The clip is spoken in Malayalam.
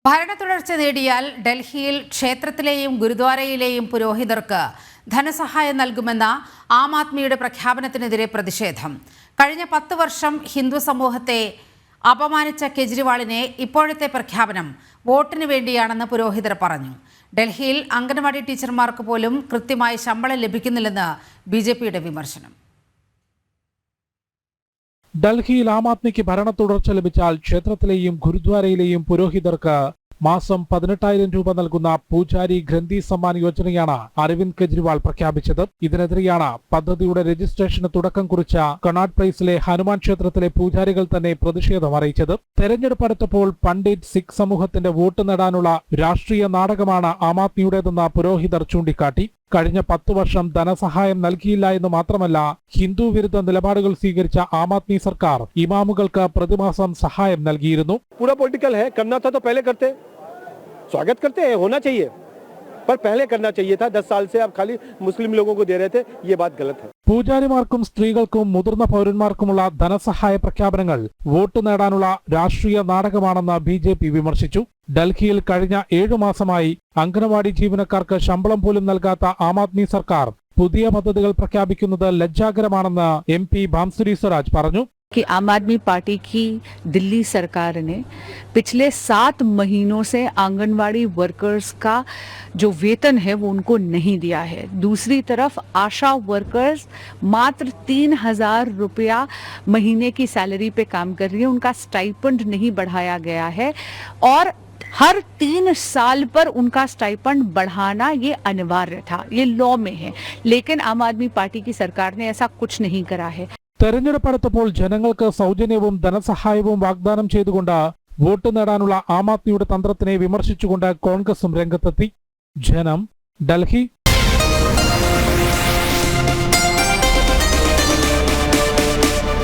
ഭരണത്തുടർച്ച നേടിയാൽ ഡൽഹിയിൽ ക്ഷേത്രത്തിലെയും ഗുരുദ്വാരയിലെയും പുരോഹിതർക്ക് ധനസഹായം നൽകുമെന്ന ആം ആദ്മിയുടെ പ്രഖ്യാപനത്തിനെതിരെ പ്രതിഷേധം. കഴിഞ്ഞ 10 വർഷം ഹിന്ദു സമൂഹത്തെ അപമാനിച്ച കെജ്രിവാളിനെ ഇപ്പോഴത്തെ പ്രഖ്യാപനം വോട്ടിന് വേണ്ടിയാണെന്ന് പുരോഹിതർ പറഞ്ഞു. ഡൽഹിയിൽ അംഗൻവാടി ടീച്ചർമാർക്ക് പോലും കൃത്യമായി ശമ്പളം ലഭിക്കുന്നില്ലെന്ന് BJPയുടെ വിമർശനം. ഡൽഹിയിൽ ആം ആദ്മിക്ക് ഭരണ തുടർച്ച ലഭിച്ചാൽ ക്ഷേത്രത്തിലെയും ഗുരുദ്വാരയിലെയും പുരോഹിതർക്ക് മാസം 18,000 രൂപ നൽകുന്ന പൂജാരി ഗ്രന്ഥി സമ്മാൻ യോജനയാണ് അരവിന്ദ് കെജ്രിവാൾ പ്രഖ്യാപിച്ചത്. ഇതിനെതിരെയാണ് പദ്ധതിയുടെ രജിസ്ട്രേഷന് തുടക്കം കുറിച്ച കണ്ണാട്ട് പ്ലേസിലെ ഹനുമാൻ ക്ഷേത്രത്തിലെ പൂജാരികൾ തന്നെ പ്രതിഷേധം അറിയിച്ചത്. തെരഞ്ഞെടുപ്പ് അടുത്തപ്പോൾ പണ്ഡിറ്റ് സിഖ് സമൂഹത്തിന്റെ വോട്ട് നേടാനുള്ള രാഷ്ട്രീയ നാടകമാണ് ആം ആദ്മിയുടേതെന്ന് പുരോഹിതർ ചൂണ്ടിക്കാട്ടി. കഴിഞ്ഞ 10 വർഷം ധനസഹായം നൽകിയില്ല എന്ന് മാത്രമല്ല, ഹിന്ദു വിരുദ്ധ നിലപാടുകൾ സ്വീകരിച്ച ആം ആദ്മി സർക്കാർ ഇമാമുകൾക്ക് പ്രതിമാസം സഹായം നൽകിയിരുന്നു. स्वागत करते हैं, होना चाहिए, पर पहले करना चाहिए था. 10 साल से आप खाली मुस्लिम लोगों को दे रहे थे, ये बात गलत है. പൂജാരിമാർക്കും സ്ത്രീകൾക്കും മുതിർന്ന പൗരന്മാർക്കുമുള്ള ധനസഹായ പ്രഖ്യാപനങ്ങൾ വോട്ട് നേടാനുള്ള രാഷ്ട്രീയ നാടകമാണെന്ന് BJP വിമർശിച്ചു. ഡൽഹിയിൽ കഴിഞ്ഞ 7 മാസമായി അംഗനവാടി ജീവനക്കാർക്ക് ശമ്പളം പോലും നൽകാത്ത ആം ആദ്മി സർക്കാർ പുതിയ പദ്ധതികൾ പ്രഖ്യാപിക്കുന്നത് ലജ്ജാകരമാണെന്ന് MP ഭാംസുരി സ്വരാജ് പറഞ്ഞു. कि आम आदमी पार्टी की दिल्ली सरकार ने पिछले 7 महीनों से आंगनवाड़ी वर्कर्स का जो वेतन है वो उनको नहीं दिया है. दूसरी तरफ आशा वर्कर्स मात्र 3,000 रुपया महीने की सैलरी पे काम कर रही है. उनका स्टाइपेंड नहीं बढ़ाया गया है और हर 3 साल पर उनका स्टाइपेंड बढ़ाना ये अनिवार्य था, ये लॉ में है. लेकिन आम आदमी पार्टी की सरकार ने ऐसा कुछ नहीं करा है. തെരഞ്ഞെടുപ്പ് അടുത്തപ്പോൾ ജനങ്ങൾക്ക് സൗജന്യവും ധനസഹായവും വാഗ്ദാനം ചെയ്തുകൊണ്ട് വോട്ട് നേടാനുള്ള ആം ആദ്മിയുടെ തന്ത്രത്തിനെ വിമർശിച്ചുകൊണ്ട് കോൺഗ്രസും രംഗത്തെത്തി. ജനം, ഡൽഹി.